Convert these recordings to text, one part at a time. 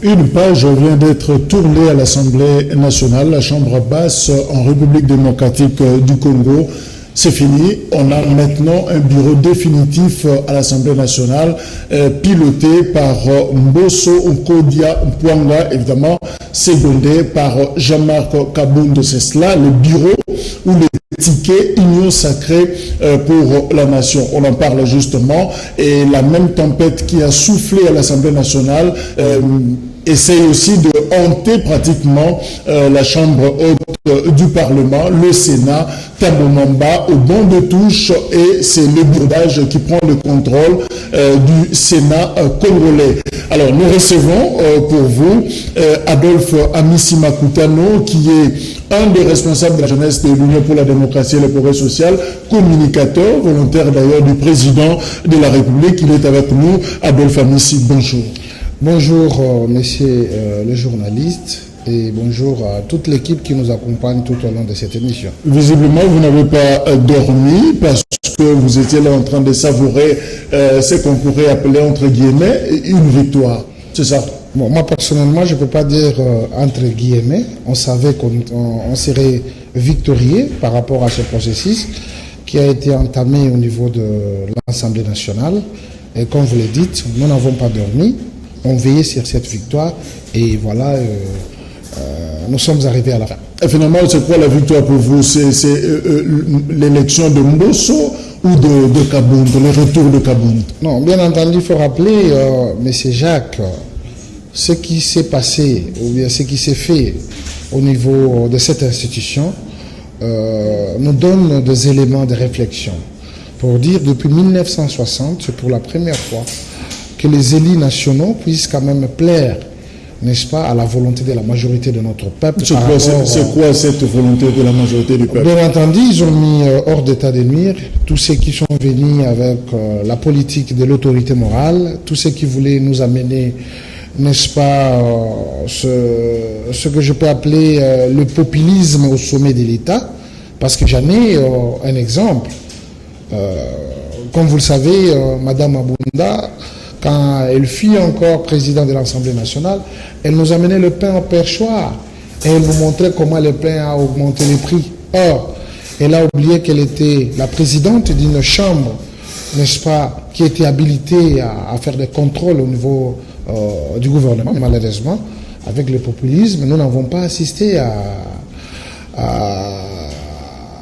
Une page vient d'être tournée à l'Assemblée nationale, la Chambre basse en République démocratique du Congo. C'est fini. On a maintenant un bureau définitif à l'Assemblée nationale, piloté par Mbosso Okodia Mpwanga, évidemment, secondé par Jean-Marc Kabound. C'est cela, le bureau où les tickets Union sacrée pour la nation. On en parle justement. Et la même tempête qui a soufflé à l'Assemblée nationale essaye aussi de hanter pratiquement la chambre haute du Parlement, le Sénat, Tambomamba, au banc de touche, et c'est le brodage qui prend le contrôle du Sénat congolais. Alors, nous recevons pour vous Adolphe Amisima Koutano, qui est un des responsables de la jeunesse de l'Union pour la démocratie et le progrès social, communicateur, volontaire d'ailleurs du président de la République. Il est avec nous. Adolphe Amissi, bonjour. Bonjour, messieurs les journalistes, et bonjour à toute l'équipe qui nous accompagne tout au long de cette émission. Visiblement, vous n'avez pas dormi parce que vous étiez là en train de savourer ce qu'on pourrait appeler, entre guillemets, une victoire. C'est ça? Bon, moi, personnellement, je ne peux pas dire entre guillemets. On savait qu'on serait victorieux par rapport à ce processus qui a été entamé au niveau de l'Assemblée nationale. Et comme vous le dites, nous n'avons pas dormi. On veillait sur cette victoire et voilà, nous sommes arrivés à la fin. Et finalement, c'est quoi la victoire pour vous? C'est l'élection de Mbosso ou de Kabound, le retour de Kabound? Non, bien entendu, il faut rappeler, M. Jacques, ce qui s'est passé ou bien ce qui s'est fait au niveau de cette institution nous donne des éléments de réflexion. Pour dire, depuis 1960, c'est pour la première fois que les élus nationaux puissent quand même plaire, n'est-ce pas, à la volonté de la majorité de notre peuple. C'est quoi cette volonté de la majorité du peuple? Bien entendu, ils ont mis hors d'état de nuire tous ceux qui sont venus avec la politique de l'autorité morale, tous ceux qui voulaient nous amener, n'est-ce pas, ce que je peux appeler le populisme au sommet de l'État, parce que j'en ai un exemple. Comme vous le savez, Madame Abunda, quand elle fut encore présidente de l'Assemblée nationale, elle nous amenait le pain au perchoir et elle nous montrait comment le pain a augmenté les prix. Or, elle a oublié qu'elle était la présidente d'une chambre, n'est-ce pas, qui était habilitée à faire des contrôles au niveau du gouvernement. Mais malheureusement, avec le populisme, nous n'avons pas assisté à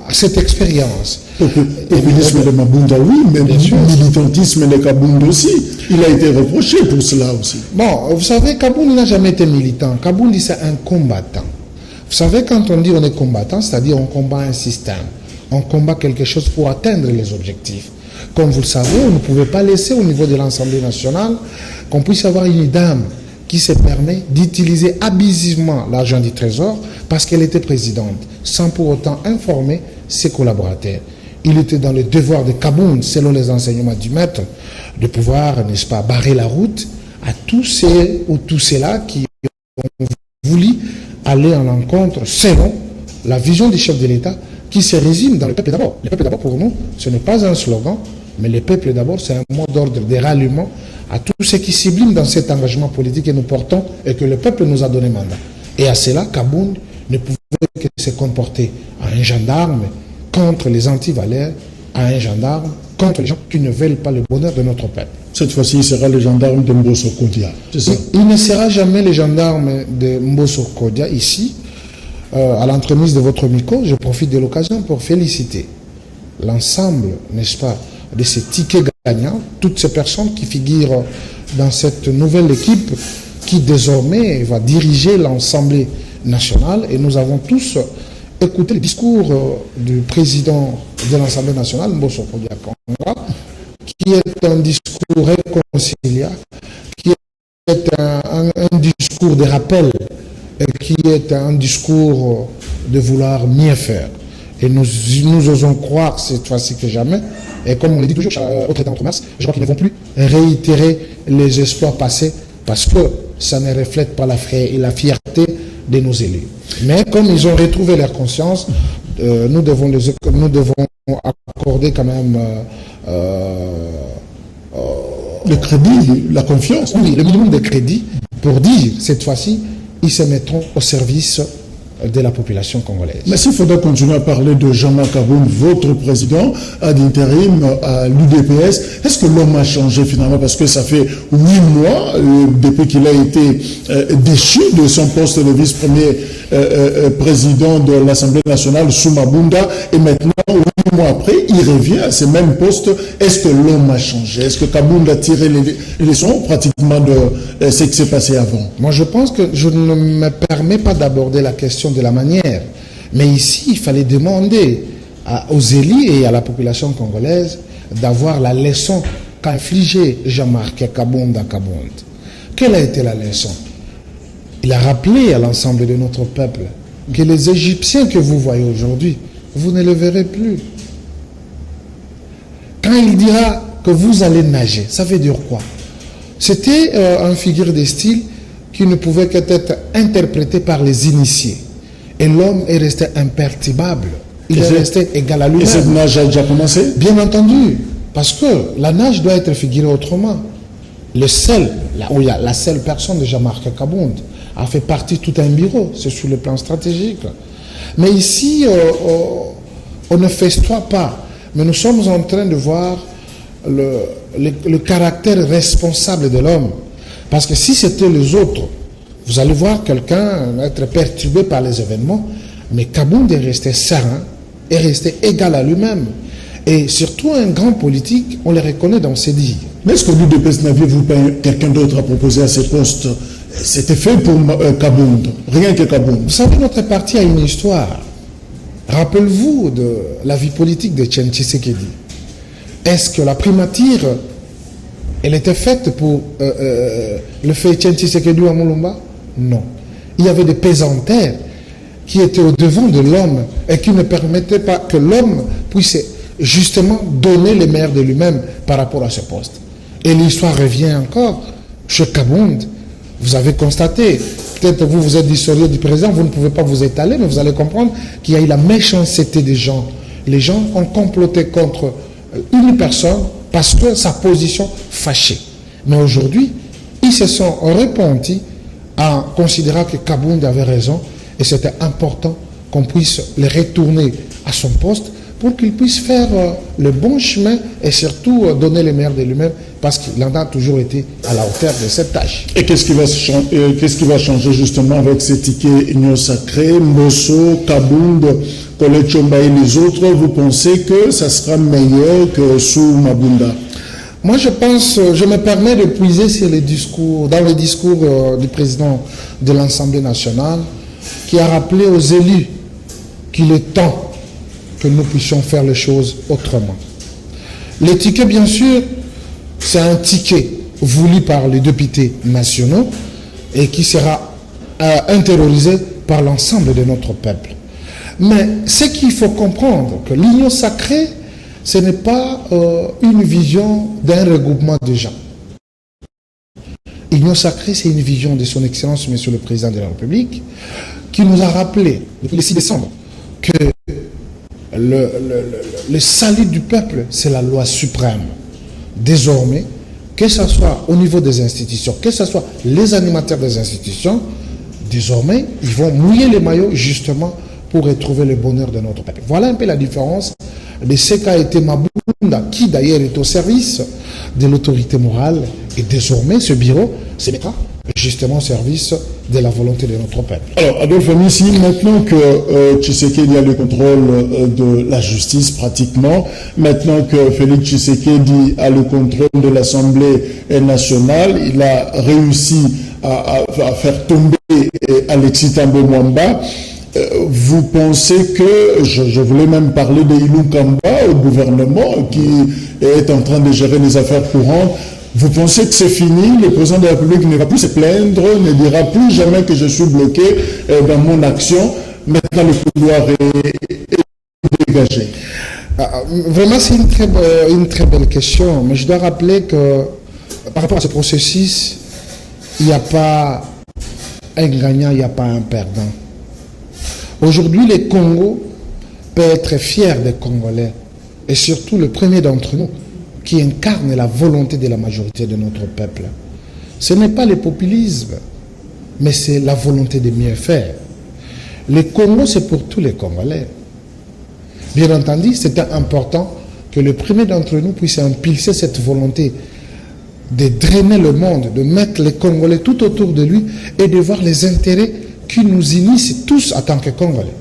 cette expérience. Le populisme de Mabunda, oui, mais le militantisme de Kabound aussi. Il a été reproché pour cela aussi. Bon, vous savez, Kabound n'a jamais été militant. Kabound, c'est un combattant. Vous savez, quand on dit on est combattant, c'est-à-dire on combat un système. On combat quelque chose pour atteindre les objectifs. Comme vous le savez, on ne pouvait pas laisser au niveau de l'Assemblée nationale qu'on puisse avoir une dame qui se permet d'utiliser abusivement l'argent du Trésor parce qu'elle était présidente, sans pour autant informer ses collaborateurs. Il était dans le devoir de Kabound, selon les enseignements du maître, de pouvoir, n'est-ce pas, barrer la route à tous ces ou tous ceux-là qui ont voulu aller en l'encontre selon la vision du chef de l'État qui se résume dans le peuple d'abord. Le peuple d'abord, pour nous, ce n'est pas un slogan, mais le peuple d'abord, c'est un mot d'ordre de ralliement à tout ce qui sublime dans cet engagement politique que nous portons et que le peuple nous a donné mandat. Et à cela, Kabound ne pouvait que se comporter à un gendarme contre les anti-valeurs, à un gendarme contre les gens qui ne veulent pas le bonheur de notre peuple. Cette fois-ci, il sera le gendarme de Mbosso Kodia, c'est ça? Il ne sera jamais le gendarme de Mbosso Kodia ici. À l'entremise de votre micro, je profite de l'occasion pour féliciter l'ensemble, n'est-ce pas, de ces tickets gagnants, toutes ces personnes qui figurent dans cette nouvelle équipe qui désormais va diriger l'Assemblée nationale. Et nous avons tous écouté le discours du président de l'Assemblée nationale, Mbosso Kodia Mpwanga, qui est un discours réconciliant, qui est un discours de rappel, et qui est un discours de vouloir mieux faire. Et nous osons croire cette fois-ci que jamais, et comme on le dit toujours au traité entre-mars, je crois qu'ils ne vont plus réitérer les exploits passés parce que ça ne reflète pas la fierté de nos élus. Mais comme ils ont retrouvé leur conscience, nous devons accorder quand même le crédit, la confiance. Oui, le minimum de crédit pour dire, cette fois-ci, ils se mettront au service de la population congolaise. Mais s'il faudra continuer à parler de Jean-Marc Aboun, votre président d'intérim à l'UDPS, est-ce que l'homme a changé finalement? Parce que ça fait 8 mois depuis qu'il a été déchu de son poste de vice-premier président de l'Assemblée nationale sous Mabunda, et maintenant, 8 mois après, il revient à ce même poste. Est-ce que l'homme a changé? Est-ce que Kabounda a tiré les leçons pratiquement de ce qui s'est passé avant? Moi, je pense que je ne me permets pas d'aborder la question de la manière. Mais ici, il fallait demander aux élus et à la population congolaise d'avoir la leçon qu'a infligée Jean-Marc Kabounda. Quelle a été la leçon? Il a rappelé à l'ensemble de notre peuple que les Égyptiens que vous voyez aujourd'hui, vous ne les verrez plus. Quand il dira que vous allez nager, ça veut dire quoi? C'était une figure de style qui ne pouvait qu'être interprétée par les initiés. Et l'homme est resté imperturbable. Il est resté égal à lui-même. Et cette nage a déjà commencé? Bien entendu. Parce que la nage doit être figurée autrement. Le seul, la seule personne de Jean-Marc Kabounda a fait partie de tout un bureau. C'est sur le plan stratégique. Mais ici, on ne festoie pas. Mais nous sommes en train de voir le caractère responsable de l'homme. Parce que si c'était les autres, vous allez voir quelqu'un être perturbé par les événements, mais Kabounda est resté serein, est resté égal à lui-même. Et surtout un grand politique, on le reconnaît dans ses dires. Mais est-ce que l'UDPS n'aviez-vous pas quelqu'un d'autre à proposer à ce poste? C'était fait pour Kabounda, rien que Kabounda. Vous savez, notre parti a une histoire. Rappelez-vous de la vie politique de Etienne Tshisekedi. Est-ce que la primature, elle était faite pour le fait Etienne Tshisekedi à Moulumba? Non. Il y avait des pesanteurs qui étaient au devant de l'homme et qui ne permettaient pas que l'homme puisse justement donner le meilleur de lui-même par rapport à ce poste. Et l'histoire revient encore chez Kabounda. Vous avez constaté, peut-être vous êtes historien du président, vous ne pouvez pas vous étaler, mais vous allez comprendre qu'il y a eu la méchanceté des gens. Les gens ont comploté contre une personne parce que sa position fâchait. Mais aujourd'hui, ils se sont repentis en considérant que Kabounda avait raison et c'était important qu'on puisse le retourner à son poste pour qu'il puisse faire le bon chemin et surtout donner le meilleur de lui-même parce qu'il en a toujours été à la hauteur de cette tâche. Et qu'est-ce qui va changer justement avec ces tickets Union Sacrée, Mosso, Kabounda, Colette Chomba et les autres? Vous pensez que ça sera meilleur que sous Mabunda? Moi, je pense, je me permets de puiser sur les discours, dans le discours du président de l'Assemblée nationale, qui a rappelé aux élus qu'il est temps que nous puissions faire les choses autrement. Les tickets, bien sûr, c'est un ticket voulu par les députés nationaux et qui sera intériorisé par l'ensemble de notre peuple. Mais ce qu'il faut comprendre, que l'union sacrée, ce n'est pas une vision d'un regroupement de gens. L'union sacrée, c'est une vision de son Excellence, Monsieur le Président de la République, qui nous a rappelé, depuis le 6 décembre, que le salut du peuple, c'est la loi suprême. Désormais, que ce soit au niveau des institutions, que ce soit les animateurs des institutions, désormais, ils vont mouiller les maillots justement pour retrouver le bonheur de notre peuple. Voilà un peu la différence de ce qu'a été Mabunda, qui d'ailleurs est au service de l'autorité morale. Et désormais, ce bureau se mettra justement au service de la volonté de notre peuple. Alors, Adolphe Amissi, maintenant que Tshisekedi a le contrôle de la justice pratiquement, maintenant que Félix Tshisekedi a le contrôle de l'Assemblée nationale, il a réussi à faire tomber Alexis Thambwe Mwamba. Vous pensez que, je voulais même parler de Ilou Kamba au gouvernement qui est en train de gérer les affaires courantes, vous pensez que c'est fini, le président de la République ne va plus se plaindre, ne dira plus jamais que je suis bloqué dans mon action, maintenant le pouvoir est dégagé? Vraiment, c'est une très belle question, mais je dois rappeler que par rapport à ce processus, il n'y a pas un gagnant, il n'y a pas un perdant. Aujourd'hui, le Congo peut être fier des Congolais, et surtout le premier d'entre nous, qui incarne la volonté de la majorité de notre peuple. Ce n'est pas le populisme, mais c'est la volonté de mieux faire. Le Congo, c'est pour tous les Congolais. Bien entendu, c'était important que le premier d'entre nous puisse impulser cette volonté de drainer le monde, de mettre les Congolais tout autour de lui et de voir les intérêts qui nous unissent tous en tant que Congolais.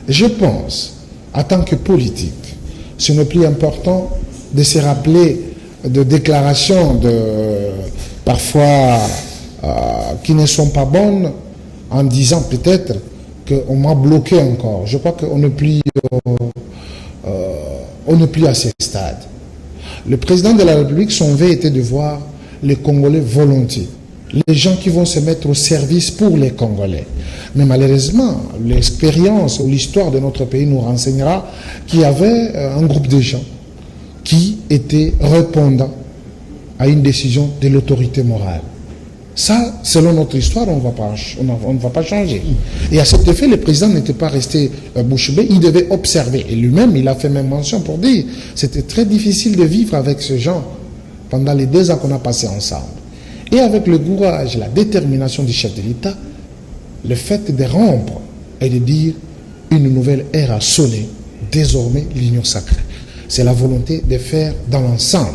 Je pense, en tant que politique, ce n'est plus important de se rappeler de déclarations parfois qui ne sont pas bonnes en disant peut-être qu'on m'a bloqué encore. Je crois qu'on n'est plus à ce stade. Le président de la République, son vœu était de voir les Congolais volontiers. Les gens qui vont se mettre au service pour les Congolais. Mais malheureusement, l'expérience ou l'histoire de notre pays nous renseignera qu'il y avait un groupe de gens qui étaient répondants à une décision de l'autorité morale. Ça, selon notre histoire, on ne va pas changer. Et à cet effet, le président n'était pas resté bouche bée, il devait observer. Et lui-même, il a fait même mention pour dire c'était très difficile de vivre avec ce gens pendant les 2 ans qu'on a passé ensemble. Et avec le courage, la détermination du chef de l'État, le fait de rompre et de dire une nouvelle ère a sonné, désormais l'union sacrée. C'est la volonté de faire dans l'ensemble.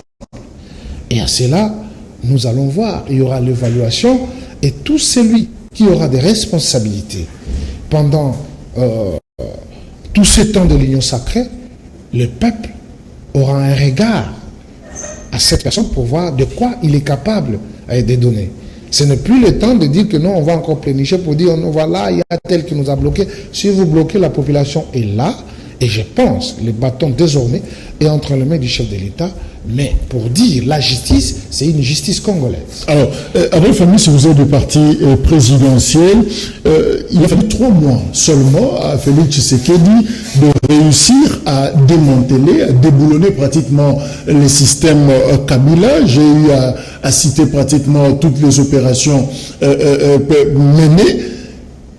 Et à cela, nous allons voir, il y aura l'évaluation et tout celui qui aura des responsabilités pendant tout ce temps de l'union sacrée, le peuple aura un regard à cette personne pour voir de quoi il est capable de donner. Ce n'est plus le temps de dire que non, on va encore plénicher pour dire voilà, il y a tel qui nous a bloqué. Si vous bloquez, la population est là. Et je pense, le bâton désormais est entre les mains du chef de l'État. Mais pour dire la justice, c'est une justice congolaise. Alors, avec famille, si vous êtes du parti présidentiel, il a fallu 3 mois seulement à Félix Tshisekedi de réussir à démanteler, à déboulonner pratiquement les systèmes Kabila. J'ai eu à citer pratiquement toutes les opérations menées.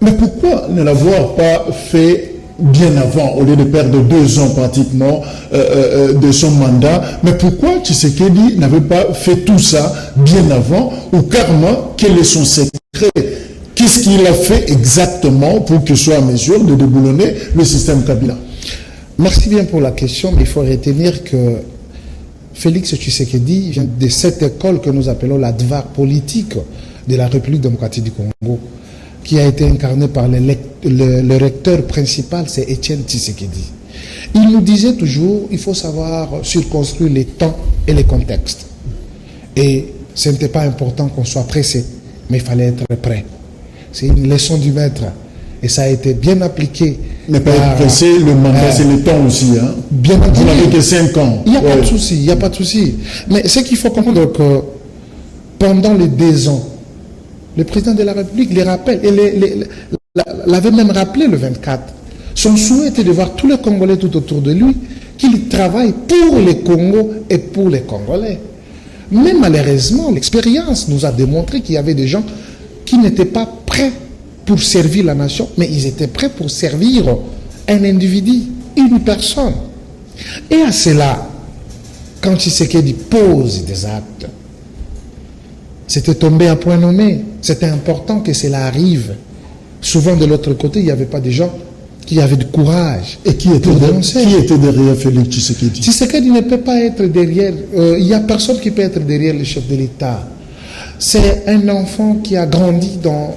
Mais pourquoi ne l'avoir pas fait bien avant, au lieu de perdre 2 ans pratiquement de son mandat? Mais pourquoi Tshisekedi n'avait pas fait tout ça bien avant? Ou carrément, quel est son secret? Qu'est-ce qu'il a fait exactement pour qu'il soit en mesure de déboulonner le système Kabila? Merci bien pour la question, mais il faut retenir que Félix Tshisekedi vient de cette école que nous appelons la DVAR politique de la République démocratique du Congo, qui a été incarné par le recteur principal, c'est Étienne Tshisekedi. Il nous disait toujours, il faut savoir circonscrire les temps et les contextes. Et ce n'était pas important qu'on soit pressé, mais il fallait être prêt. C'est une leçon du maître. Et ça a été bien appliqué. Mais pas être pressé, le mandat, c'est le temps aussi. Hein? Bien entendu. Vous n'avez que 5 ans. Il n'y a pas de souci, il n'y a pas de souci. Mais ce qu'il faut comprendre que pendant les 2 ans, le président de la République les rappelle, et l'avait même rappelé le 24. Son souhait était de voir tous les Congolais tout autour de lui, qu'il travaille pour les Congos et pour les Congolais. Mais malheureusement, l'expérience nous a démontré qu'il y avait des gens qui n'étaient pas prêts pour servir la nation, mais ils étaient prêts pour servir un individu, une personne. Et à cela, quand Tshisekedi pose des actes, c'était tombé à point nommé. C'était important que cela arrive. Souvent, de l'autre côté, il n'y avait pas de gens qui avaient du courage. Et qui était derrière Félix Tshisekedi? Tshisekedi ne peut pas être derrière. Il n'y a personne qui peut être derrière le chef de l'État. C'est un enfant qui a grandi dans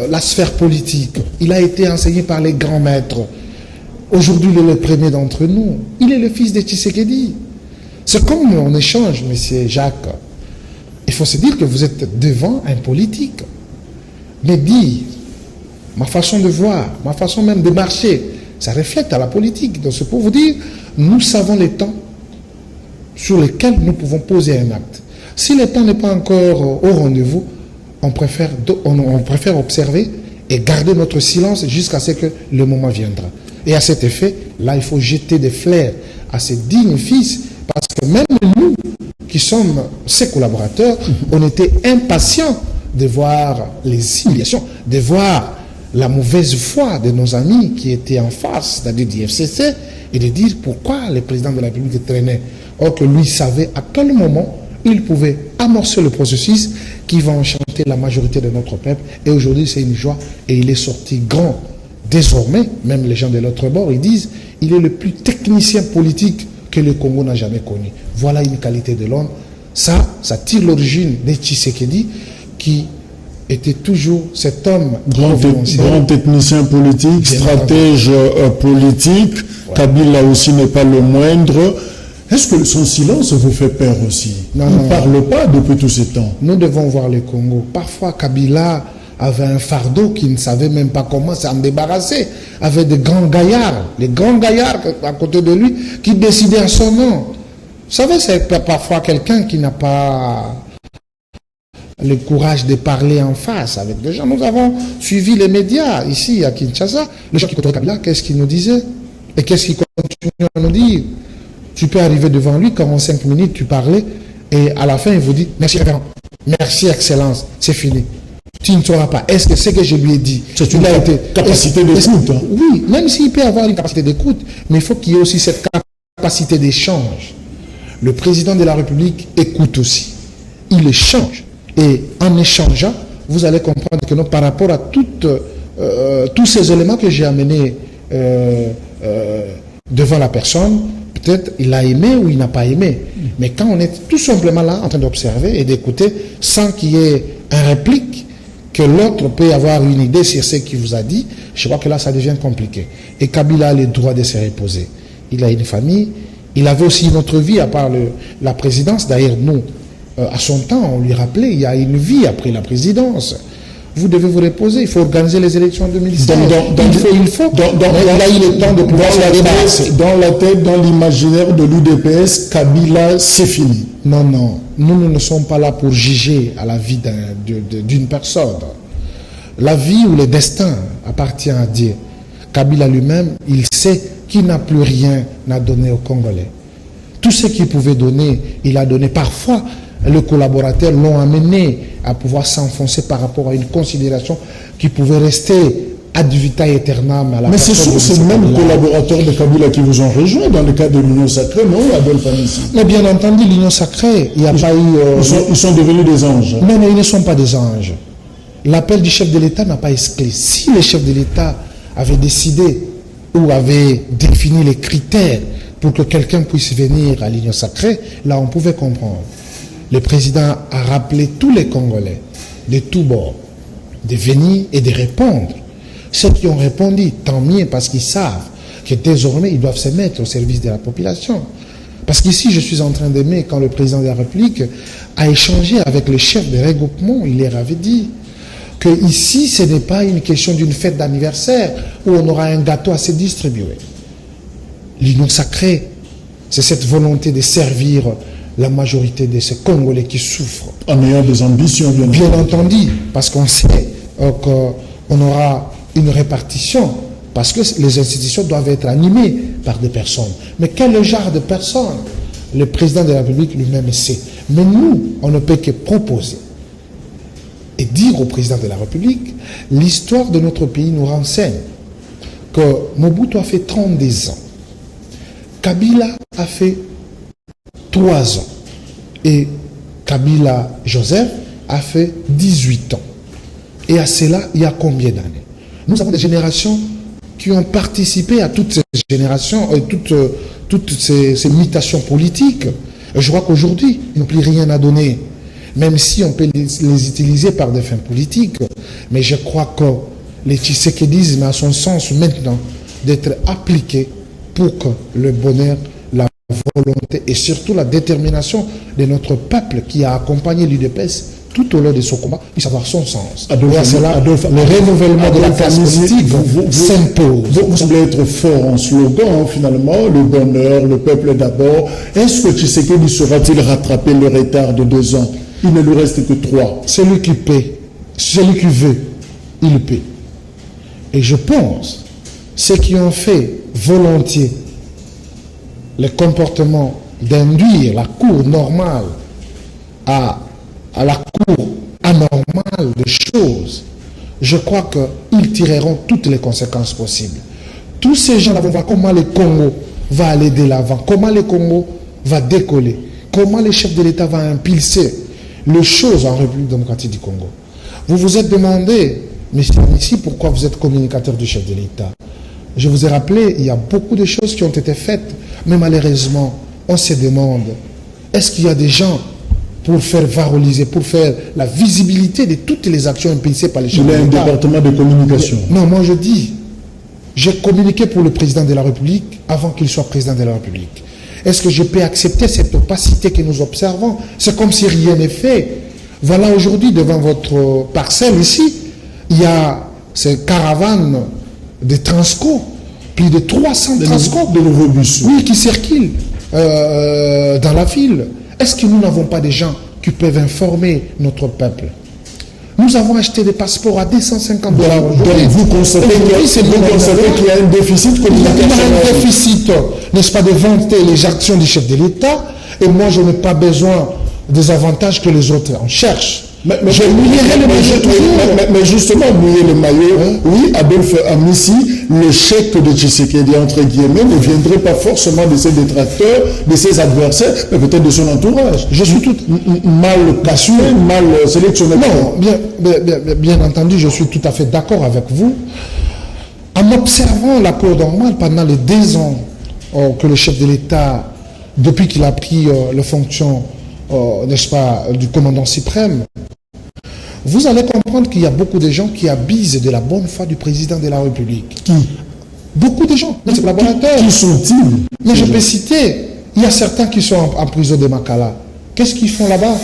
la sphère politique. Il a été enseigné par les grands maîtres. Aujourd'hui, il est le premier d'entre nous. Il est le fils de Tshisekedi. C'est comme on échange, monsieur Jacques. Il faut se dire que vous êtes devant un politique. Mais dire, ma façon de voir, ma façon même de marcher, ça reflète à la politique. Donc c'est pour vous dire, nous savons les temps sur lesquels nous pouvons poser un acte. Si le temps n'est pas encore au rendez-vous, on préfère observer et garder notre silence jusqu'à ce que le moment viendra. Et à cet effet, là, il faut jeter des fleurs à ces dignes fils, parce que même nous, qui sommes ses collaborateurs, on était impatients de voir les humiliations, de voir la mauvaise foi de nos amis qui étaient en face, c'est-à-dire du FCC, et de dire pourquoi le président de la République traînait. Or que lui savait à quel moment il pouvait amorcer le processus qui va enchanter la majorité de notre peuple. Et aujourd'hui, c'est une joie et il est sorti grand. Désormais, même les gens de l'autre bord, ils disent il est le plus technicien politique que le Congo n'a jamais connu. Voilà une qualité de l'homme. Ça tire l'origine de Tshisekedi, qui était toujours cet homme grand technicien politique, stratège politique. Ouais. Kabila aussi n'est pas le moindre. Est-ce que son silence vous fait peur aussi? Il ne parle pas depuis tous ces temps. Nous devons voir le Congo. Parfois, Kabila avait un fardeau qui ne savait même pas comment s'en débarrasser, avec de grands gaillards, les grands gaillards à côté de lui, qui décidaient à son nom. Vous savez, c'est parfois quelqu'un qui n'a pas le courage de parler en face avec des gens. Nous avons suivi les médias ici à Kinshasa. Les gens qui côtoient Kabila, qu'est-ce qu'ils nous disaient? Et qu'est-ce qu'ils continuent à nous dire? Tu peux arriver devant lui, 45 minutes, tu parlais, et à la fin, il vous dit « Merci, révérend. Merci, excellence. C'est fini. » Tu ne sauras pas. Est-ce que c'est que je lui ai dit? C'est une capacité d'écoute. Hein? Oui, même s'il peut avoir une capacité d'écoute, mais il faut qu'il y ait aussi cette capacité d'échange. Le président de la République écoute aussi. Il échange. Et en échangeant, vous allez comprendre que non, par rapport à tous ces éléments que j'ai amenés devant la personne, peut-être il a aimé ou il n'a pas aimé. Mais quand on est tout simplement là en train d'observer et d'écouter sans qu'il y ait un réplique, que l'autre peut avoir une idée sur ce qu'il vous a dit, je crois que là, ça devient compliqué. Et Kabila a le droit de se reposer. Il a une famille, il avait aussi une autre vie à part la présidence. D'ailleurs, nous, à son temps, on lui rappelait, il y a une vie après la présidence. Vous devez vous reposer, il faut organiser les élections en 2016. Il faut. Il a eu le temps de pouvoir dans la tête, dans l'imaginaire de l'UDPS, Kabila, c'est fini. Non, non. Nous ne sommes pas là pour juger à la vie d'une personne. La vie ou le destin appartient à Dieu. Kabila lui-même, il sait qu'il n'a plus rien à donner aux Congolais. Tout ce qu'il pouvait donner, il a donné. Parfois, les collaborateurs l'ont amené à pouvoir s'enfoncer par rapport à une considération qui pouvait rester ad vitam aeternam à la. Mais ce sont ces mêmes collaborateurs de Kabila qui vous ont rejoint dans le cadre de l'Union Sacrée, non, Adolphe Amissi? Mais bien entendu, l'Union Sacrée, il n'y a pas eu... Ils sont devenus des anges. Non, ils ne sont pas des anges. L'appel du chef de l'État n'a pas exclu. Si le chef de l'État avait décidé ou avait défini les critères pour que quelqu'un puisse venir à l'Union Sacrée, là, on pouvait comprendre. Le président a rappelé tous les Congolais, de tous bords, de venir et de répondre. Ceux qui ont répondu, tant mieux, parce qu'ils savent que désormais, ils doivent se mettre au service de la population. Parce qu'ici, je suis en train d'aimer quand le président de la République a échangé avec le chef de regroupement, il leur avait dit que ici, ce n'est pas une question d'une fête d'anniversaire où on aura un gâteau à se distribuer. L'Union Sacrée, c'est cette volonté de servir la majorité de ces Congolais qui souffrent. En ayant des ambitions, bien entendu, parce qu'on sait qu'on aura une répartition, parce que les institutions doivent être animées par des personnes. Mais quel genre de personnes? Le président de la République lui-même sait. Mais nous, on ne peut que proposer et dire au président de la République, l'histoire de notre pays nous renseigne que Mobutu a fait 32 ans. Kabila a fait 3 ans. Et Kabila Joseph a fait 18 ans. Et à cela, il y a combien d'années? Nous avons des générations qui ont participé à toutes ces générations, toutes ces mutations politiques. Je crois qu'aujourd'hui, ils n'ont plus rien à donner, même si on peut les utiliser par des fins politiques. Mais je crois que le tshisekédisme a son sens maintenant d'être appliqué pour que le bonheur, la volonté et surtout la détermination de notre peuple qui a accompagné l'UDPS tout au long de son combat puisse avoir son sens. Adolphe, le renouvellement de la classe politique s'impose. Vous semblez être fort en slogan, finalement, le bonheur, le peuple d'abord. Est-ce que Tshisekedi saura-t-il rattraper le retard de 2 ans? Il ne lui reste que 3. Celui qui paie, celui qui veut, il paie. Et je pense, ceux qui ont fait volontiers le comportement d'induire la cour normale à la cour anormale des choses, je crois qu'ils tireront toutes les conséquences possibles. Tous ces gens-là vont voir comment le Congo va aller de l'avant, comment le Congo va décoller, comment le chef de l'État va impulser les choses en République démocratique du Congo. Vous vous êtes demandé, monsieur ici, pourquoi vous êtes communicateur du chef de l'État. Je vous ai rappelé, il y a beaucoup de choses qui ont été faites, mais malheureusement, on se demande, est-ce qu'il y a des gens pour faire valoriser, pour faire la visibilité de toutes les actions impulsées par les chefs de l'État? Il y a un département de communication. Non, moi je dis, j'ai communiqué pour le président de la République avant qu'il soit président de la République. Est-ce que je peux accepter cette opacité que nous observons? C'est comme si rien n'est fait. Voilà, aujourd'hui, devant votre parcelle ici, il y a ces caravanes de Transco, plus de 300 Transco, de nouveaux bus. Oui, qui circulent dans la ville. Est-ce que nous n'avons pas des gens qui peuvent informer notre peuple? Nous avons acheté des passeports à 250 dollars aujourd'hui. Donc vous constatez qu'il y a un déficit communicationnel. Il y a un déficit, n'est-ce pas, de vanter les actions du chef de l'État. Et moi, je n'ai pas besoin des avantages que les autres en cherchent. Mais justement, mouiller le maillot, oui, Adolphe Amissi, le chèque de Tshisekedi, entre guillemets, ne viendrait pas forcément de ses détracteurs, de ses adversaires, mais peut-être de son entourage. Je suis tout mal assuré, mal sélectionné. Non, bien entendu, je suis tout à fait d'accord avec vous. En observant la cour normale pendant les 2 ans que le chef de l'État, depuis qu'il a pris les fonctions, n'est-ce pas, du commandant suprême, vous allez comprendre qu'il y a beaucoup de gens qui abusent de la bonne foi du président de la République. Qui? Beaucoup de gens, des collaborateurs. Qui sont-ils? Mais je peux citer, il y a certains qui sont en prison de Makala. Qu'est-ce qu'ils font là-bas?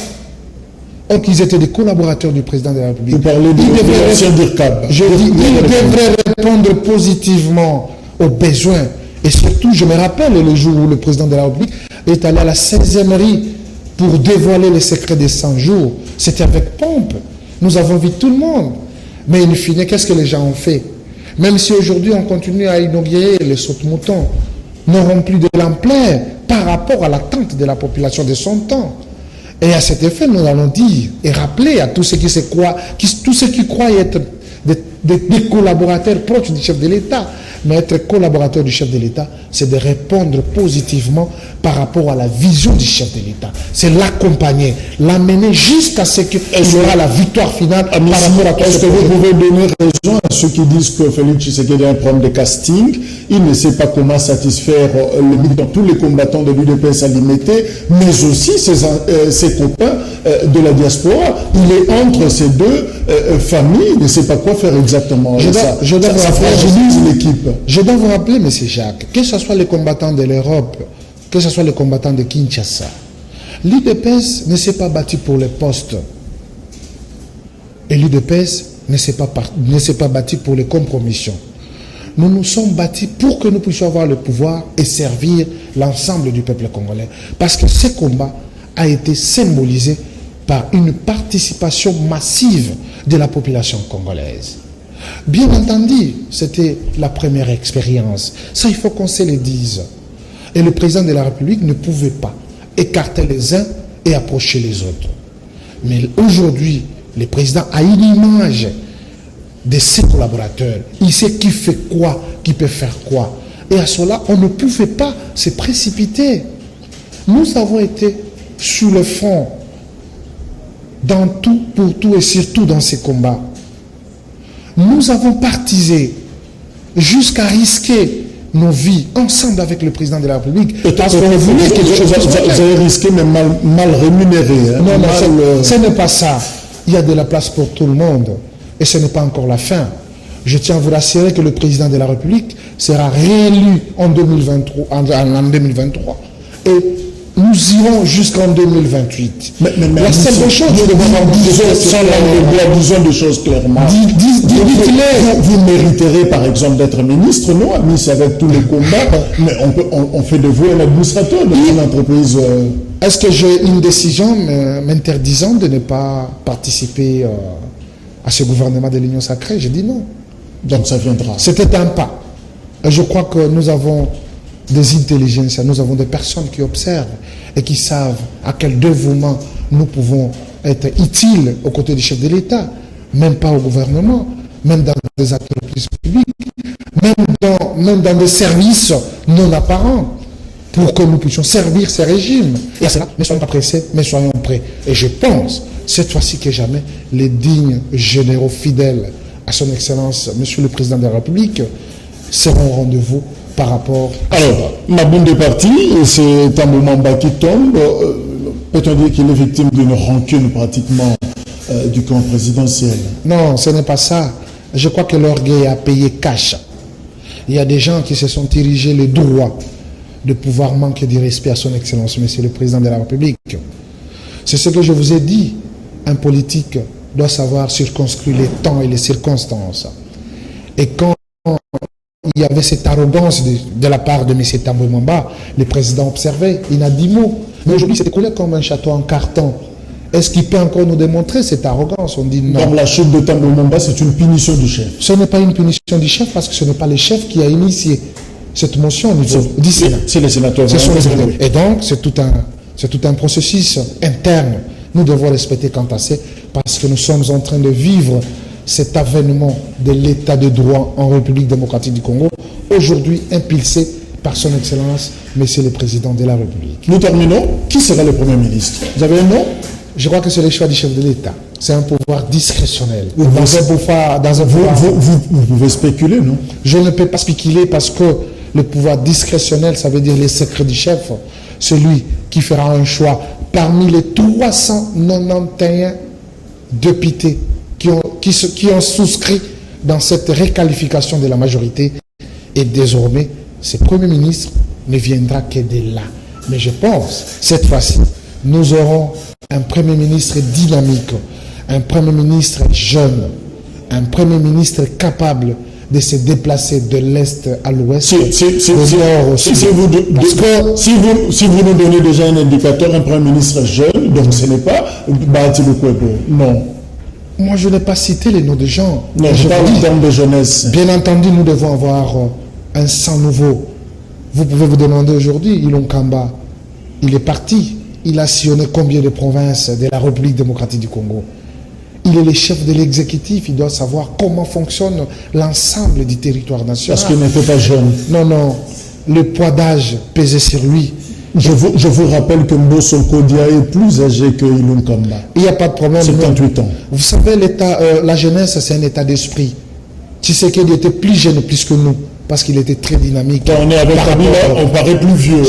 Or qu'ils étaient des collaborateurs du président de la République. Vous parlez de l'ancien DIRCAB. Je dis, ils devraient répondre positivement aux besoins. Et surtout, je me rappelle le jour où le président de la République est allé à la 16e rue pour dévoiler les secrets des 100 jours. C'était avec pompe. Nous avons vu tout le monde. Mais in fine, qu'est-ce que les gens ont fait? Même si aujourd'hui on continue à inaugurer les sautes-moutons, n'auront plus de l'ampleur par rapport à l'attente de la population de son temps. Et à cet effet, nous allons dire et rappeler à tous ceux qui croient être des collaborateurs proches du chef de l'État, mais être collaborateur du chef de l'État, c'est de répondre positivement par rapport à la vision du chef de l'État. C'est l'accompagner, l'amener jusqu'à ce qu'il aura la victoire finale par rapport à tout. Est-ce que vous pouvez donner raison à ceux qui disent que Félix Tshisekedi a un problème de casting? Il ne sait pas comment satisfaire tous les combattants de l'UDPS à l'IMT, mais aussi ses copains de la diaspora. Il est entre ces deux familles, il ne sait pas quoi faire exactement. Ça fragilise l'équipe. Je dois vous rappeler, M. Jacques, que ce soit les combattants de l'Europe, que ce soit les combattants de Kinshasa, l'UDPS ne s'est pas battu pour les postes. Et l'UDPS ne s'est pas battu pour les compromissions. Nous nous sommes battus pour que nous puissions avoir le pouvoir et servir l'ensemble du peuple congolais. Parce que ce combat a été symbolisé par une participation massive de la population congolaise. Bien entendu, c'était la première expérience. Ça, il faut qu'on se le dise. Et le président de la République ne pouvait pas écarter les uns et approcher les autres. Mais aujourd'hui, le président a une image de ses collaborateurs. Il sait qui fait quoi, qui peut faire quoi. Et à cela, on ne pouvait pas se précipiter. Nous avons été sur le front, dans tout, pour tout et surtout dans ces combats. Nous avons partisé jusqu'à risquer nos vies ensemble avec le président de la République. Parce qu'on voulait quelque chose. Vous avez risqué, mais mal rémunéré. Hein, non, ce n'est pas ça. Il y a de la place pour tout le monde. Et ce n'est pas encore la fin. Je tiens à vous rassurer que le président de la République sera réélu en 2023. Et nous irons jusqu'en 2028. Mais la seule chose, disons des choses clairement. Vous mériterez par exemple d'être ministre, non? Amis, avec tous les combats, mais on fait de vous un administrateur de une entreprise. Est-ce que j'ai une décision m'interdisant de ne pas participer à ce gouvernement de l'Union sacrée? Je dis non. Donc ça viendra. C'était un pas. Et je crois que nous avons des intelligences, nous avons des personnes qui observent et qui savent à quel dévouement nous pouvons être utiles aux côtés du chef de l'État, même pas au gouvernement, même dans des entreprises publiques, même dans des services non apparents. pour que nous puissions servir ces régimes. Et à cela, ne soyons pas pressés, mais soyons prêts. Et je pense, cette fois-ci que jamais, les dignes généraux fidèles à son Excellence, Monsieur le Président de la République, seront au rendez-vous par rapport à Alors, Maboun est parti, et c'est un moment bas qui tombe. Peut-on dire qu'il est victime d'une rancune pratiquement du camp présidentiel? Non, ce n'est pas ça. Je crois que l'orgueil a payé cash. Il y a des gens qui se sont érigés le droit de pouvoir manquer de respect à son Excellence, Monsieur le Président de la République. C'est ce que je vous ai dit. Un politique doit savoir circonscrire les temps et les circonstances. Et quand il y avait cette arrogance de la part de M. Tambwe Mwamba, le président observait, il n'a dit mot. Mais aujourd'hui, c'est écoulé comme un château en carton. Est-ce qu'il peut encore nous démontrer cette arrogance? On dit non. Donc la chute de Tambwe Mwamba, c'est une punition du chef. Ce n'est pas une punition du chef parce que ce n'est pas le chef qui a initié cette motion au niveau du Sénat. C'est les sénateurs. Ce sont les sénateurs. Et donc, c'est tout un processus interne. Nous devons respecter quant à ça parce que nous sommes en train de vivre cet avènement de l'état de droit en République démocratique du Congo, aujourd'hui impulsé par son Excellence, Monsieur le Président de la République. Nous terminons. Qui sera le Premier ministre? Vous avez un nom? Je crois que c'est le choix du chef de l'État. C'est un pouvoir discrétionnel. Vous pouvez spéculer, non? Je ne peux pas spéculer parce que le pouvoir discrétionnel, ça veut dire les secrets du chef. Celui qui fera un choix parmi les 391 députés qui ont souscrit dans cette réqualification de la majorité. Et désormais, ce Premier ministre ne viendra que de là. Mais je pense, cette fois-ci, nous aurons un Premier ministre dynamique, un Premier ministre jeune, un Premier ministre capable de se déplacer de l'Est à l'Ouest, si vous nous donnez déjà un indicateur, un Premier ministre jeune, donc ce n'est pas Bahati Lukwebo, non. Moi, je n'ai pas cité les noms des gens. Non, je parle en termes de jeunesse. Bien entendu, nous devons avoir un sang nouveau. Vous pouvez vous demander aujourd'hui, Ilon Kamba, il est parti. Il a sillonné combien de provinces de la République démocratique du Congo? Il est le chef de l'exécutif, il doit savoir comment fonctionne l'ensemble du territoire national. Parce qu'il n'était pas jeune. Non, non. Le poids d'âge pesait sur lui. Je vous rappelle que Mbosso Kodia est plus âgé que Ilon Kamba. Il n'y a pas de problème. 78 ans. Vous savez, la jeunesse, c'est un état d'esprit. Tshisekedi était plus jeune plus que nous, parce qu'il était très dynamique. Quand on est avec Kabila, on paraît plus vieux.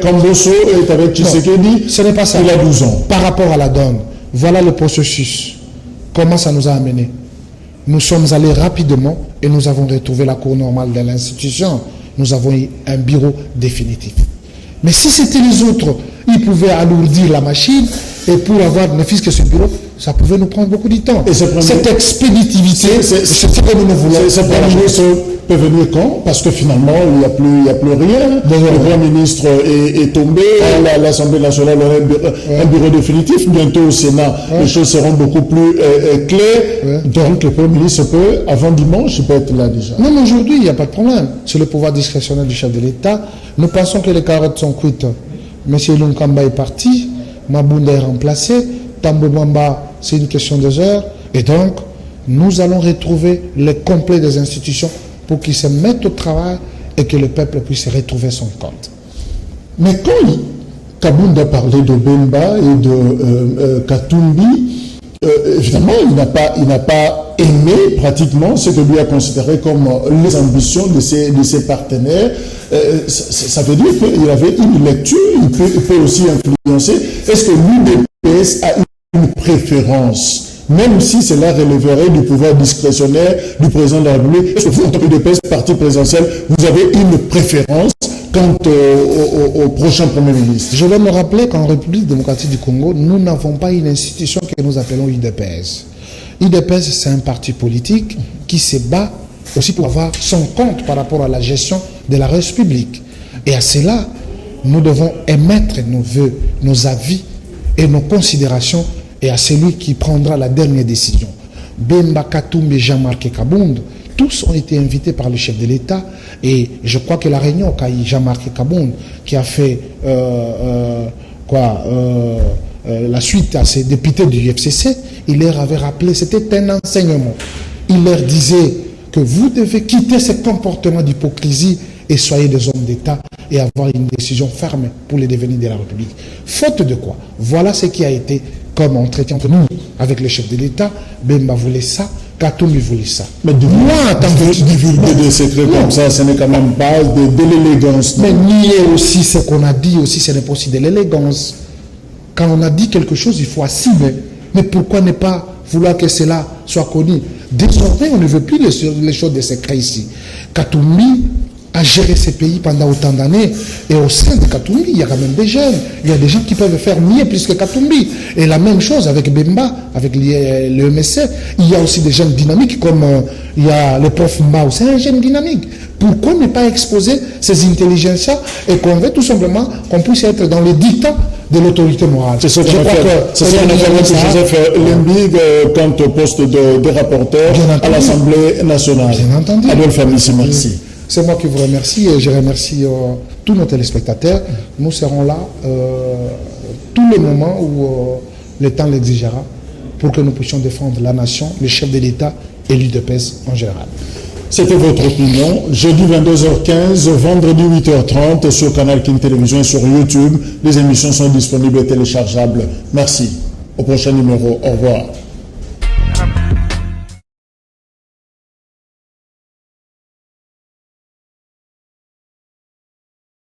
Quand Mbosso est avec Tshisekedi, ce n'est pas ça. Il a 12 ans. Par rapport à la donne, voilà le processus. Comment ça nous a amené? Nous sommes allés rapidement et nous avons retrouvé la cour normale de l'institution. Nous avons eu un bureau définitif. Mais si c'était les autres, ils pouvaient alourdir la machine et pour avoir ne fût-ce que ce bureau, ça pouvait nous prendre beaucoup de temps. Et cette expéditivité, c'est ce que nous voulons. Ce Premier ministre peut venir quand? Parce que finalement, il n'y a plus rien. Le Premier ministre est tombé, l'Assemblée nationale aura un bureau définitif. Bientôt au Sénat, les choses seront beaucoup plus claires. Donc le Premier ministre peut, avant dimanche, il peut être là déjà. Non, mais aujourd'hui, il n'y a pas de problème. C'est le pouvoir discrétionnel du chef de l'État. Nous pensons que les carottes sont cuites. Monsieur Lunkamba est parti, Mabunda est remplacé, Tambwe Mwamba, c'est une question de heures. Et donc, nous allons retrouver le complet des institutions pour qu'ils se mettent au travail et que le peuple puisse retrouver son compte. Mais quand Kabunda parlait de Bemba et de Katumbi, évidemment, il n'a pas aimé pratiquement ce que lui a considéré comme les ambitions de ses partenaires. Ça veut dire qu'il avait une lecture, il peut aussi influencer. Est-ce que l'UDPS a une préférence, même si cela relèverait du pouvoir discrétionnaire du président de la République? Est-ce que vous, en tant qu'UDPS, parti présidentiel, vous avez une préférence quant au prochain Premier ministre? Je vais me rappeler qu'en République démocratique du Congo, nous n'avons pas une institution que nous appelons UDPS. UDPS, c'est un parti politique qui se bat aussi pour avoir son compte par rapport à la gestion de la République. Et à cela, nous devons émettre nos vœux, nos avis et nos considérations et à celui qui prendra la dernière décision. Bemba Katumbi et Jean-Marc Kabound, tous ont été invités par le chef de l'État et je crois que la réunion qu'a eu Jean-Marc Kabound qui a fait la suite à ces députés du FCC, il leur avait rappelé, c'était un enseignement. Il leur disait que vous devez quitter ce comportement d'hypocrisie et soyez des hommes d'État et avoir une décision ferme pour les devenir de la République. Faute de quoi? Voilà ce qui a été comme entretien entre nous avec le chef de l'État. Bemba voulait ça, Katumbi voulait ça. Mais moi, en tant que divulguer des secrets comme ça, ce n'est quand même pas de l'élégance. Mais nier aussi ce qu'on a dit, aussi, ce n'est pas aussi de l'élégance. Quand on a dit quelque chose, il faut assumer. Mais pourquoi ne pas vouloir que cela soit connu? Désormais, on ne veut plus les choses de secret ici. Katumbi a géré ces pays pendant autant d'années. Et au sein de Katumbi, il y a quand même des jeunes. Il y a des gens qui peuvent faire mieux plus que Katumbi. Et la même chose avec Bemba, avec le MSC. Il y a aussi des jeunes dynamiques comme il y a le prof Mbao. C'est un jeune dynamique. Pourquoi ne pas exposer ces intelligences-là et qu'on veut tout simplement qu'on puisse être dans le dictat de l'autorité morale? C'est ce qu'on a fait avec Joseph Lembig quant au poste de rapporteur à l'Assemblée nationale. Bien entendu. Adolphe Amissi, merci. C'est moi qui vous remercie et je remercie tous nos téléspectateurs. Nous serons là tout le moment où le temps l'exigera pour que nous puissions défendre la nation, le chef de l'État et l'UDPS en général. C'était votre opinion. Jeudi 22h15, vendredi 8h30 sur Canal King Télévision et sur YouTube. Les émissions sont disponibles et téléchargeables. Merci. Au prochain numéro. Au revoir.